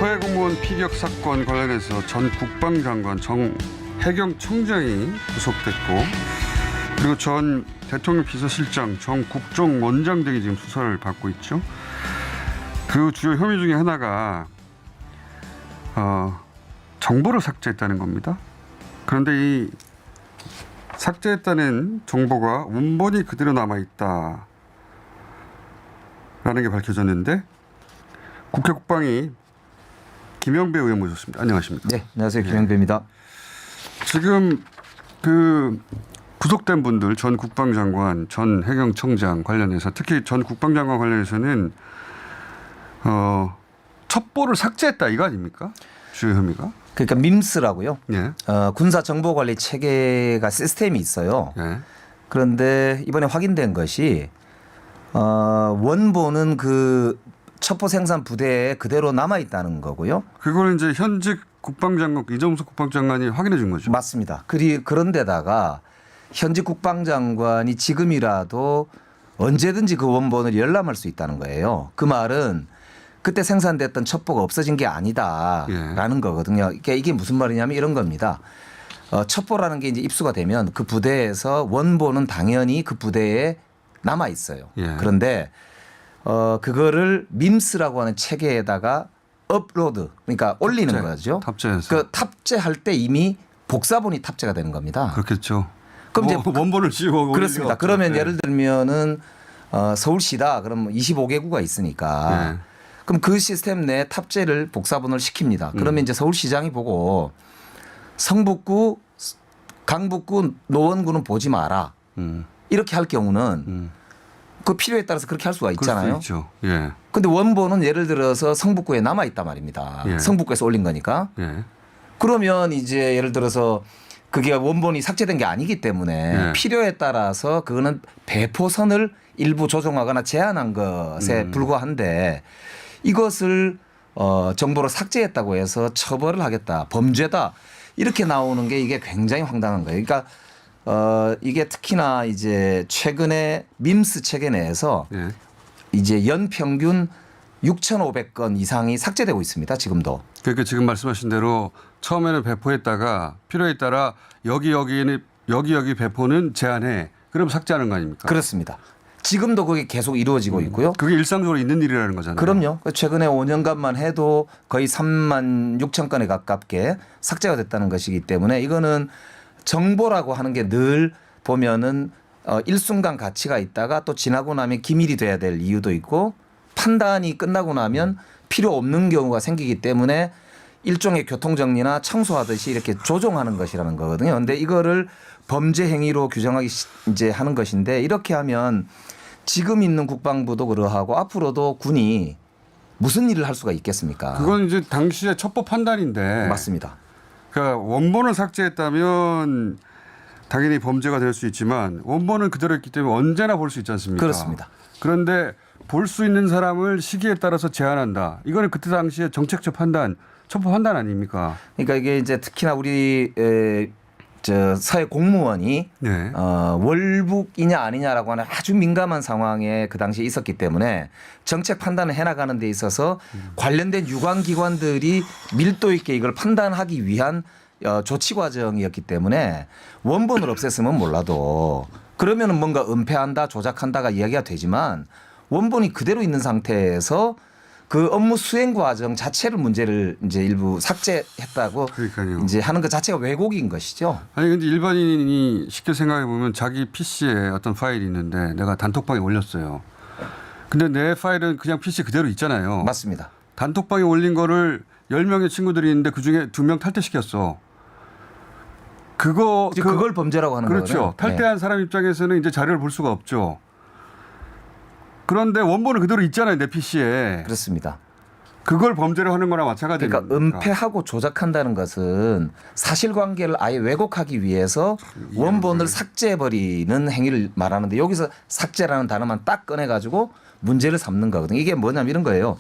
서해 공무원 피격 사건 관련해서 전 국방장관 정혜경 청장이 구속됐고 그리고 전 대통령 비서실장 정 국정원장 등이 지금 수사를 받고 있죠. 그 주요 혐의 중에 하나가 정보를 삭제했다는 겁니다. 그런데 이 삭제했다는 정보가 원본이 그대로 남아있다라는 게 밝혀졌는데 국회 국방위 김영배 의원 모셨습니다. 안녕하십니까? 네, 안녕하세요. 김영배입니다. 지금 그 구속된 분들 전 국방장관, 전 해경청장 관련해서 특히 전 국방장관 관련해서는 첩보를 삭제했다 이거 아닙니까? 주요 혐의가? 그러니까 밈스라고요. 예. 군사 정보 관리 체계가 시스템이 있어요. 예. 그런데 이번에 확인된 것이 원본은 그 첩보 생산 부대에 그대로 남아 있다는 거고요. 그거는 이제 현직 국방장관 이정석 국방장관이 확인해 준 거죠. 맞습니다. 그런데다가 현직 국방장관이 지금이라도 언제든지 그 원본을 열람할 수 있다는 거예요. 그 말은 그때 생산됐던 첩보가 없어진 게 아니다라는 거거든요. 그러니까 이게 무슨 말이냐면 이런 겁니다. 첩보라는 게 이제 입수가 되면 그 부대에서 원본은 당연히 그 부대에 남아 있어요. 예. 그런데 그거를 밈스라고 하는 체계에다가 업로드, 그러니까 올리는 거죠. 탑재해서. 그 탑재할 때 이미 복사본이 탑재가 되는 겁니다. 그렇겠죠. 그럼 이제 원본을 씌워 그렇습니다. 그러면 네. 예를 들면은 서울시다. 그럼 25개구가 있으니까. 네. 그럼 그 시스템 내에 탑재를 복사본을 시킵니다. 그러면 이제 서울시장이 보고 성북구, 강북구, 노원구는 보지 마라. 이렇게 할 경우는 그 필요에 따라서 그렇게 할 수가 있잖아요. 그럴 수 있죠. 예. 근데 원본은 예를 들어서 성북구에 남아 있단 말입니다. 예. 성북구에서 올린 거니까. 예. 그러면 이제 예를 들어서 그게 원본이 삭제된 게 아니기 때문에 예. 필요에 따라서 그거는 배포선을 일부 조정하거나 제한한 것에 불과한데 이것을 정보를 삭제했다고 해서 처벌을 하겠다. 범죄다. 이렇게 나오는 게 이게 굉장히 황당한 거예요. 그러니까 이게 특히나 이제 최근에 밈스 체계 내에서 예. 이제 연평균 6,500건 이상이 삭제되고 있습니다. 지금도. 그러니까 지금 말씀하신 대로 처음에는 배포했다가 필요에 따라 여기 배포는 제한해. 그럼 삭제하는 거 아닙니까? 그렇습니다. 지금도 그게 계속 이루어지고 있고요. 그게 일상적으로 있는 일이라는 거잖아요. 그럼요. 최근에 5년간만 해도 거의 3만 6천 건에 가깝게 삭제가 됐다는 것이기 때문에 이거는 정보라고 하는 게 늘 보면은 일순간 가치가 있다가 또 지나고 나면 기밀이 돼야 될 이유도 있고 판단이 끝나고 나면 필요 없는 경우가 생기기 때문에 일종의 교통정리나 청소하듯이 이렇게 조종하는 것이라는 거거든요. 그런데 이거를 범죄 행위로 규정하기 이제 하는 것인데 이렇게 하면 지금 있는 국방부도 그러하고 앞으로도 군이 무슨 일을 할 수가 있겠습니까? 그건 이제 당시의 첩보 판단인데. 맞습니다. 그러니까 원본을 삭제했다면 당연히 범죄가 될 수 있지만 원본은 그대로 있기 때문에 언제나 볼 수 있지 않습니까? 그렇습니다. 그런데 볼 수 있는 사람을 시기에 따라서 제한한다. 이거는 그때 당시에 정책적 판단, 첩보 판단 아닙니까? 그러니까 이게 이제 특히나 우리 사회 공무원이 네. 월북이냐 아니냐라고 하는 아주 민감한 상황에 그 당시에 있었기 때문에 정책 판단을 해나가는 데 있어서 관련된 유관기관들이 밀도 있게 이걸 판단하기 위한 조치 과정이었기 때문에 원본을 없앴으면 몰라도 그러면은 뭔가 은폐한다 조작한다가 이야기가 되지만 원본이 그대로 있는 상태에서 그 업무 수행 과정 자체를 문제를 이제 일부 삭제했다고 그러니까요. 이제 하는 것 자체가 왜곡인 것이죠. 아니 근데 일반인이 쉽게 생각해 보면 자기 PC에 어떤 파일이 있는데 내가 단톡방에 올렸어요. 근데 내 파일은 그냥 PC 그대로 있잖아요. 맞습니다. 단톡방에 올린 거를 10명의 친구들이 있는데 그중에 2명 탈퇴시켰어. 그걸 범죄라고 하는 거죠. 그렇죠. 탈퇴한 사람 입장에서는 이제 자료를 볼 수가 없죠. 그런데 원본은 그대로 있잖아요. 내 PC에. 그렇습니다. 그걸 범죄로 하는 거나 마찬가지입니다. 그러니까 은폐하고 조작한다는 것은 사실관계를 아예 왜곡하기 위해서 원본을 삭제해버리는 행위를 말하는데 여기서 삭제라는 단어만 딱 꺼내가지고 문제를 삼는 거거든요. 이게 뭐냐면 이런 거예요.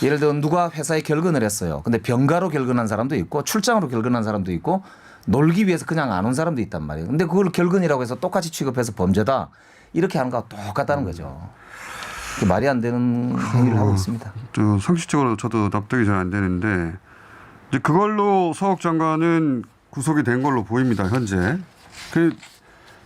예를 들어 누가 회사에 결근을 했어요. 근데 병가로 결근한 사람도 있고 출장으로 결근한 사람도 있고 놀기 위해서 그냥 안 온 사람도 있단 말이에요. 근데 그걸 결근이라고 해서 똑같이 취급해서 범죄다. 이렇게 하는 거와 똑같다는 거죠. 말이 안 되는 행위를 하고 있습니다. 저 상식적으로 저도 납득이 잘 안 되는데 이제 그걸로 서욱 장관은 구속이 된 걸로 보입니다. 현재.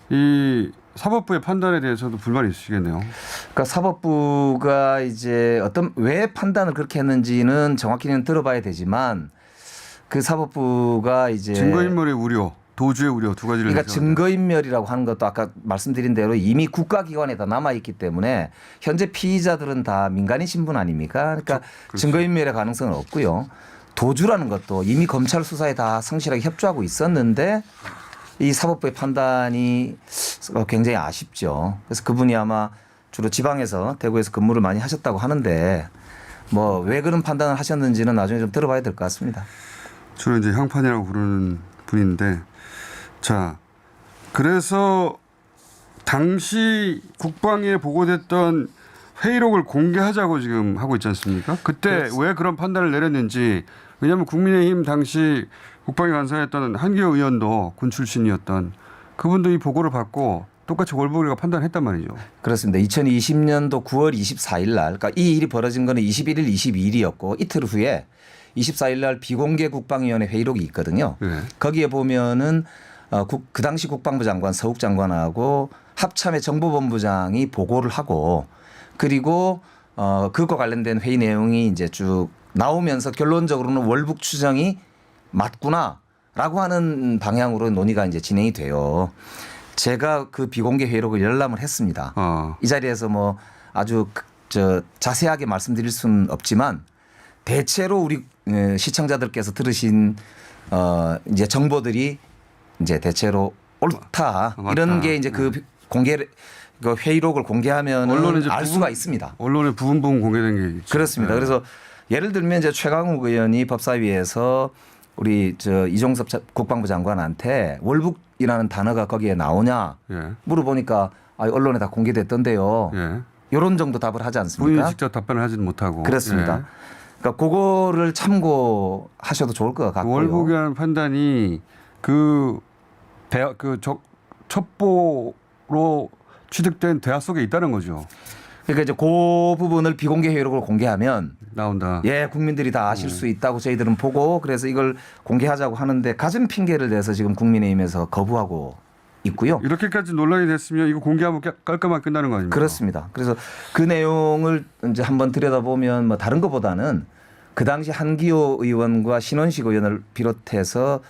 이 사법부의 판단에 대해서도 불만이 있으시겠네요. 그러니까 사법부가 이제 왜 판단을 그렇게 했는지는 정확히는 들어봐야 되지만 그 사법부가 이제 증거인멸의 우려, 도주의 우려 두 가지를. 그러니까 증거인멸이라고 하는 것도 아까 말씀드린 대로 이미 국가기관에 다 남아있기 때문에 현재 피의자들은 다 민간인 신분 아닙니까? 그러니까 그렇죠. 증거인멸의 가능성은 없고요. 도주라는 것도 이미 검찰 수사에 다 성실하게 협조하고 있었는데 이 사법부의 판단이 굉장히 아쉽죠. 그래서 그분이 아마 주로 지방에서 대구에서 근무를 많이 하셨다고 하는데 뭐 왜 그런 판단을 하셨는지는 나중에 좀 들어봐야 될 것 같습니다. 주로 이제 향판이라고 부르는 분인데, 자, 그래서 당시 국방위에 보고됐던 회의록을 공개하자고 지금 하고 있지 않습니까? 그때 그렇습니다. 왜 그런 판단을 내렸는지. 왜냐하면 국민의힘 당시 국방위 간사였던 한기호 의원도 군 출신이었던 그분도 이 보고를 받고 똑같이 월북이가 판단했단 말이죠. 그렇습니다. 2020년도 9월 24일 날, 그러니까 이 일이 벌어진 거는 21일, 22일이었고 이틀 후에 24일 날 비공개 국방위원회 회의록이 있거든요. 네. 거기에 보면은 그 당시 국방부 장관 서욱 장관하고 합참의 정보본부장이 보고를 하고 그리고 그것과 관련된 회의 내용이 이제 쭉 나오면서 결론적으로는 월북 추정이 맞구나라고 하는 방향으로 논의가 이제 진행이 돼요. 제가 그 비공개 회의록을 열람을 했습니다. 이 자리에서 뭐 아주 자세하게 말씀드릴 수는 없지만 대체로 우리 시청자들께서 들으신 이제 정보들이 이제 대체로 옳다 이런 게 이제 그 그 회의록을 공개하면 알 수가 있습니다. 언론에 부분 공개된 게 있죠. 그렇습니다. 네. 그래서 예를 들면 이제 최강욱 의원이 법사위에서 우리 이종섭 국방부 장관한테 월북이라는 단어가 거기에 나오냐 예. 물어보니까 언론에 다 공개됐던데요. 예. 이런 정도 답을 하지 않습니까? 본인이 직접 답변을 하지는 못하고. 그렇습니다. 예. 그러니까 그거를 참고하셔도 좋을 것 같고요. 월북이라는 판단이 그 첩보로 취득된 대화 속에 있다는 거죠. 그러니까 이제 그 부분을 비공개 회의록을 공개하면 나온다. 예, 국민들이 다 아실 수 있다고 저희들은 보고 그래서 이걸 공개하자고 하는데 가진 핑계를 대서 지금 국민의힘에서 거부하고 있고요. 이렇게까지 논란이 됐으면 이거 공개하면 깔끔하게 끝나는 거 아닙니까? 그렇습니다. 그래서 그 내용을 이제 한번 들여다보면 뭐 다른 것보다는 그 당시 한기호 의원과 신원식 의원을 비롯해서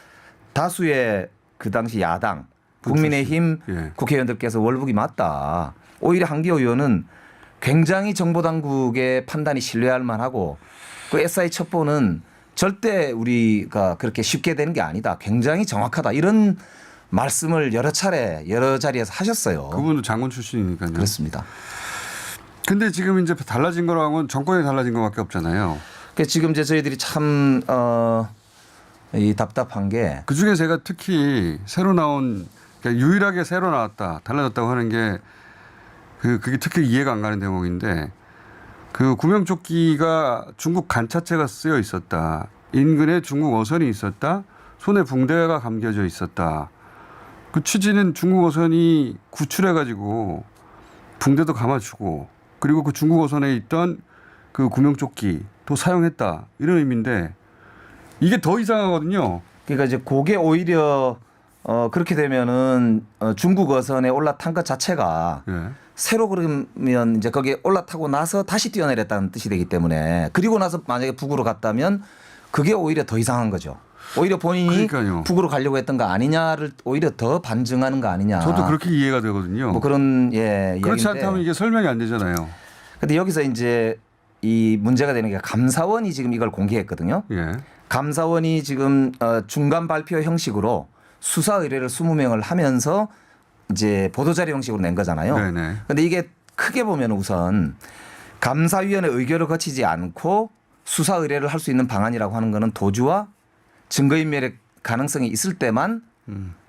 다수의 그 당시 야당 국민의힘 예. 국회의원들께서 월북이 맞다. 오히려 한기호 의원은 굉장히 정보당국의 판단이 신뢰할 만하고 그 SI 첩보는 절대 우리가 그렇게 쉽게 되는 게 아니다. 굉장히 정확하다. 이런 말씀을 여러 차례 여러 자리에서 하셨어요. 그분도 장군 출신이니까요. 그렇습니다. 근데 지금 이제 달라진 거랑은 정권이 달라진 것밖에 없잖아요. 그러니까 지금 이제 저희들이 참 이 답답한 게 그 중에 제가 특히 새로 나온 그러니까 유일하게 새로 나왔다 달라졌다고 하는 게 그게 특히 이해가 안 가는 대목인데 그 구명조끼가 중국 간차체가 쓰여 있었다. 인근에 중국 어선이 있었다. 손에 붕대가 감겨져 있었다. 그 취지는 중국 어선이 구출해가지고 붕대도 감아주고 그리고 그 중국 어선에 있던 그 구명조끼도 사용했다. 이런 의미인데 이게 더 이상하거든요. 그러니까 이제 그게 오히려 그렇게 되면은 중국 어선에 올라탄 것 자체가 예. 새로 그러면 이제 거기에 올라타고 나서 다시 뛰어내렸다는 뜻이 되기 때문에 그리고 나서 만약에 북으로 갔다면 그게 오히려 더 이상한 거죠. 오히려 본인이 그러니까요. 북으로 가려고 했던 거 아니냐를 오히려 더 반증하는 거 아니냐. 저도 그렇게 이해가 되거든요. 뭐 그런 그렇지 이야기인데. 않다면 이게 설명이 안 되잖아요. 근데 여기서 이제 이 문제가 되는 게 감사원이 지금 이걸 공개했거든요. 예. 감사원이 지금 중간 발표 형식으로 수사 의뢰를 20명을 하면서 이제 보도자료 형식으로 낸 거잖아요. 네네. 근데 이게 크게 보면 우선 감사위원회 의결을 거치지 않고 수사 의뢰를 할 수 있는 방안이라고 하는 거는 도주와 증거인멸의 가능성이 있을 때만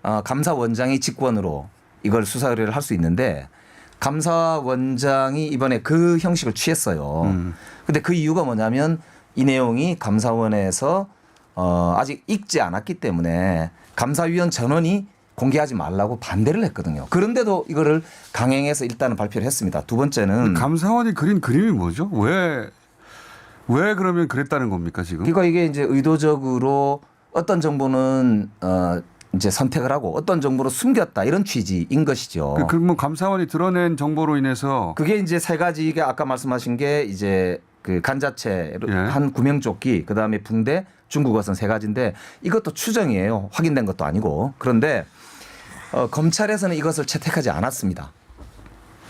감사원장이 직권으로 이걸 수사 의뢰를 할 수 있는데 감사원장이 이번에 그 형식을 취했어요. 근데 그 이유가 뭐냐면 이 내용이 감사원에서 아직 읽지 않았기 때문에 감사위원 전원이 공개하지 말라고 반대를 했거든요. 그런데도 이거를 강행해서 일단은 발표를 했습니다. 두 번째는 감사원이 그린 그림이 뭐죠? 왜 그러면 그랬다는 겁니까 지금? 그러니까 이게 이제 의도적으로 어떤 정보는 이제 선택을 하고 어떤 정보를 숨겼다 이런 취지인 것이죠. 그러면 감사원이 드러낸 정보로 인해서 그게 이제 세 가지 이게 아까 말씀하신 게 이제 그 간자체 예. 한 구명조끼 그다음에 붕대 중국어선 세 가지인데 이것도 추정이에요. 확인된 것도 아니고. 그런데 검찰에서는 이것을 채택하지 않았습니다.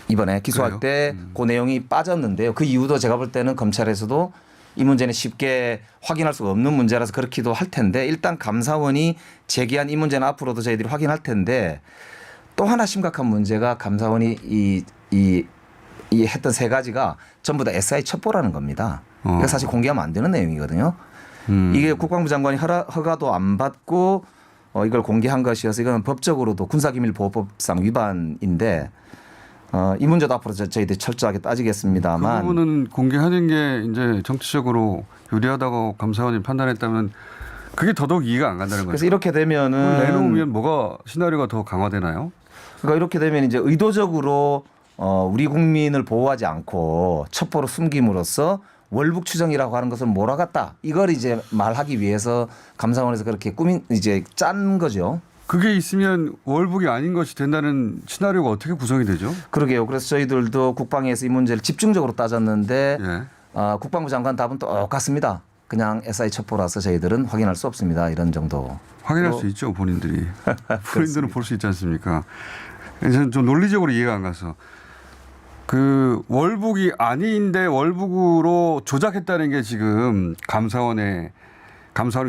이번에 기소할 때 그 내용이 빠졌는데요. 그 이유도 제가 볼 때는 검찰에서도 이 문제는 쉽게 확인할 수가 없는 문제라서 그렇기도 할 텐데 일단 감사원이 제기한 이 문제는 앞으로도 저희들이 확인할 텐데 또 하나 심각한 문제가 감사원이 이 했던 세 가지가 전부 다 SI 첩보라는 겁니다. 이거 사실 공개하면 안 되는 내용이거든요. 이게 국방부 장관이 허가도 안 받고 이걸 공개한 것이어서 이건 법적으로도 군사기밀보호법상 위반인데 이 문제도 앞으로 저희들이 철저하게 따지겠습니다만 그 부분은 공개하는 게 이제 정치적으로 유리하다고 감사원이 판단했다면 그게 더더욱 이해가 안 간다는 거죠. 그래서 이렇게 되면은 내놓으면 뭐가 시나리오가 더 강화되나요? 그러니까 이렇게 되면 이제 의도적으로 우리 국민을 보호하지 않고 첩보로 숨김으로써 월북 추정이라고 하는 것을 몰아갔다. 이걸 이제 말하기 위해서 감사원에서 그렇게 이제 짠 거죠. 그게 있으면 월북이 아닌 것이 된다는 시나리오가 어떻게 구성이 되죠? 그러게요. 그래서 저희들도 국방에서 이 문제를 집중적으로 따졌는데 예. 국방부 장관 답은 똑같습니다. 그냥 SI 첩보라서 저희들은 확인할 수 없습니다. 이런 정도. 확인할 수 있죠, 본인들이. 본인들은 볼 수 있지 않습니까? 저는 좀 논리적으로 이해가 안 가서. 그 월북이 아닌데 월북으로 조작했다는 게 지금 감사원이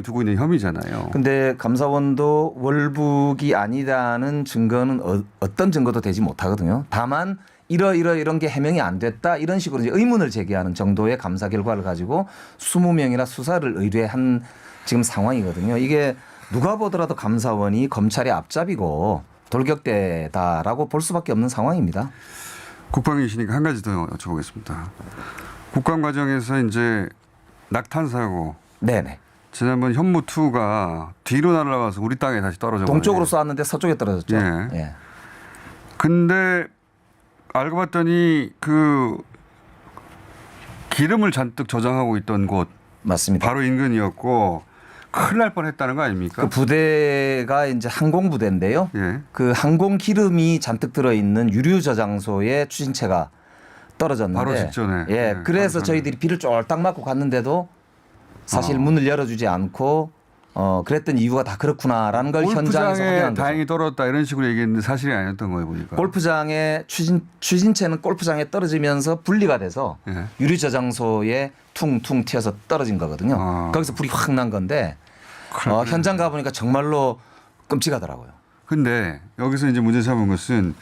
두고 있는 혐의잖아요. 근데 감사원도 월북이 아니라는 증거는 어떤 증거도 되지 못하거든요. 다만 이런 게 해명이 안 됐다 이런 식으로 이제 의문을 제기하는 정도의 감사 결과를 가지고 20명이나 수사를 의뢰한 지금 상황이거든요. 이게 누가 보더라도 감사원이 검찰의 앞잡이고 돌격대다라고 볼 수밖에 없는 상황입니다. 국방이시니까 한 가지 더 여쭤보겠습니다. 국방 과정에서 이제 낙탄 사고. 네네. 지난번 현무2가 뒤로 날아가서 우리 땅에 다시 떨어져. 동쪽으로 쐈는데 서쪽에 떨어졌죠. 예. 예. 근데 알고 봤더니 그 기름을 잔뜩 저장하고 있던 곳 맞습니다. 바로 인근이었고 큰일 날 뻔했다는 거 아닙니까? 그 부대가 이제 항공 부대인데요. 예. 그 항공 기름이 잔뜩 들어 있는 유류 저장소에 추진체가 떨어졌는데 바로 직전에. 예. 예, 그래서 바로 저희들이 비를 쫄딱 맞고 갔는데도 사실 문을 열어주지 않고 그랬던 이유가 다 그렇구나라는 걸 현장에서 골프장에 확인한 거죠. 다행히 떨어졌다 이런 식으로 얘기했는데 사실이 아니었던 거예요 보니까. 골프장에 추진체는 골프장에 떨어지면서 분리가 돼서 예. 유류 저장소에 퉁퉁 튀어서 떨어진 거거든요. 아. 거기서 불이 확 난 건데 현장 가보니까 정말로 끔찍하더라고요. 근데 여기서 이제 문제 삼은 것은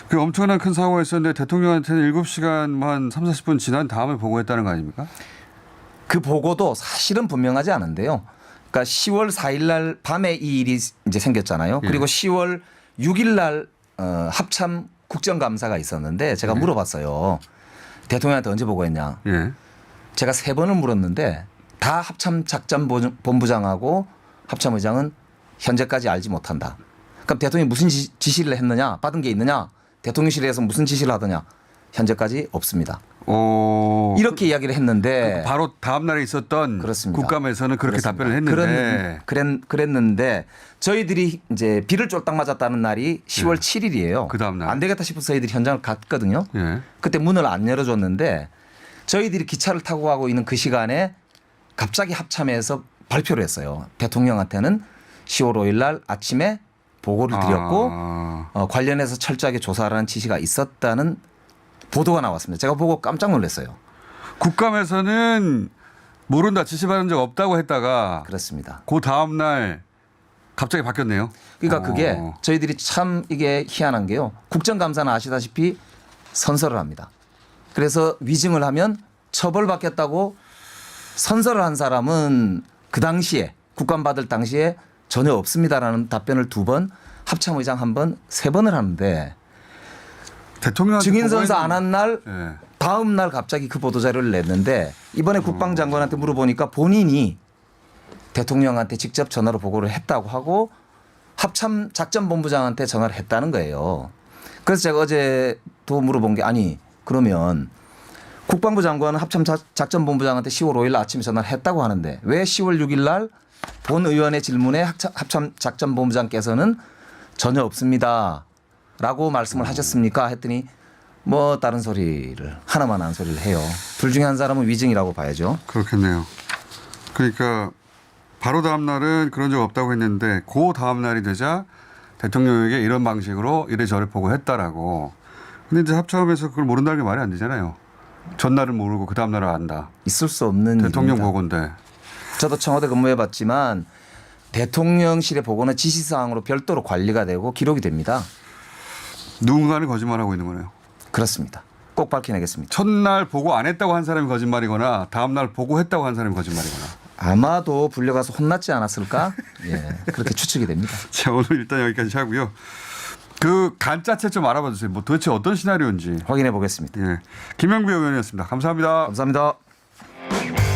그 엄청난 큰 사고가 있었는데 대통령한테는 7시간 한 3, 40분 지난 다음에 보고했다는 거 아닙니까? 그 보고도 사실은 분명하지 않은데요. 그러니까 10월 4일 날 밤에 이 일이 이제 생겼잖아요. 그리고 10월 6일 날 합참 국정감사가 있었는데 제가 물어봤어요. 대통령한테 언제 보고했냐. 예. 제가 3번을 물었는데 다 합참 작전본부장하고 합참의장은 현재까지 알지 못한다. 그럼 대통령이 무슨 지시를 했느냐, 받은 게 있느냐, 대통령실에서 무슨 지시를 하더냐, 현재까지 없습니다. 이렇게 이야기를 했는데 바로 다음 날에 있었던 그렇습니다. 국감에서는 그렇게 그렇습니다. 답변을 했는데 그랬는데 저희들이 이제 비를 쫄딱 맞았다는 날이 10월 7일이에요. 그 다음 날. 안 되겠다 싶어서 저희들이 현장을 갔거든요. 예. 그때 문을 안 열어줬는데 저희들이 기차를 타고 가고 있는 그 시간에 갑자기 합참에서 발표를 했어요. 대통령한테는 10월 5일 날 아침에 보고를 드렸고 관련해서 철저하게 조사하라는 지시가 있었다는 보도가 나왔습니다. 제가 보고 깜짝 놀랐어요. 국감에서는 모른다 지시받은 적 없다고 했다가 그렇습니다. 그 다음 날 갑자기 바뀌었네요. 그러니까 그게 저희들이 참 이게 희한한 게요. 국정감사는 아시다시피 선서를 합니다. 그래서 위증을 하면 처벌받겠다고 선서를 한 사람은 그 당시에 국감받을 당시에 전혀 없습니다라는 답변을 2번, 합참의장 1번, 3번을 하는데 대통령 증인 선서 안 한 날 예. 다음 날 갑자기 그 보도 자료를 냈는데 이번에 국방장관한테 물어보니까 본인이 대통령한테 직접 전화로 보고를 했다고 하고 합참 작전본부장한테 전화를 했다는 거예요. 그래서 제가 어제도 물어본 게 아니 그러면 국방부 장관은 합참 작전본부장한테 10월 5일 아침에 전화를 했다고 하는데 왜 10월 6일 날 본 의원의 질문에 합참 작전본부장께서는 전혀 없습니다. 라고 말씀을 하셨습니까? 했더니 뭐 다른 소리를 하나만 한 소리를 해요. 둘 중에 한 사람은 위증이라고 봐야죠. 그렇겠네요. 그러니까 바로 다음 날은 그런 적 없다고 했는데 그 다음 날이 되자 대통령에게 이런 방식으로 이래저래 보고했다라고. 근데 이제 합참에서 그걸 모른다는 게 말이 안 되잖아요. 전날은 모르고 그 다음 날을 안다. 있을 수 없는 대통령 일입니다. 보고인데. 저도 청와대 근무해봤지만 대통령실의 보고는 지시사항으로 별도로 관리가 되고 기록이 됩니다. 누군가는 거짓말하고 있는 거네요. 그렇습니다. 꼭 밝혀내겠습니다. 첫날 보고 안 했다고 한 사람이 거짓말이거나 다음 날 보고했다고 한 사람이 거짓말이거나. 아마도 불려가서 혼났지 않았을까? 예, 그렇게 추측이 됩니다. 자, 오늘 일단 여기까지 하고요. 그 간짜채 좀 알아봐 주세요. 뭐 도대체 어떤 시나리오인지 확인해 보겠습니다. 예. 김영배 의원이었습니다. 감사합니다. 감사합니다.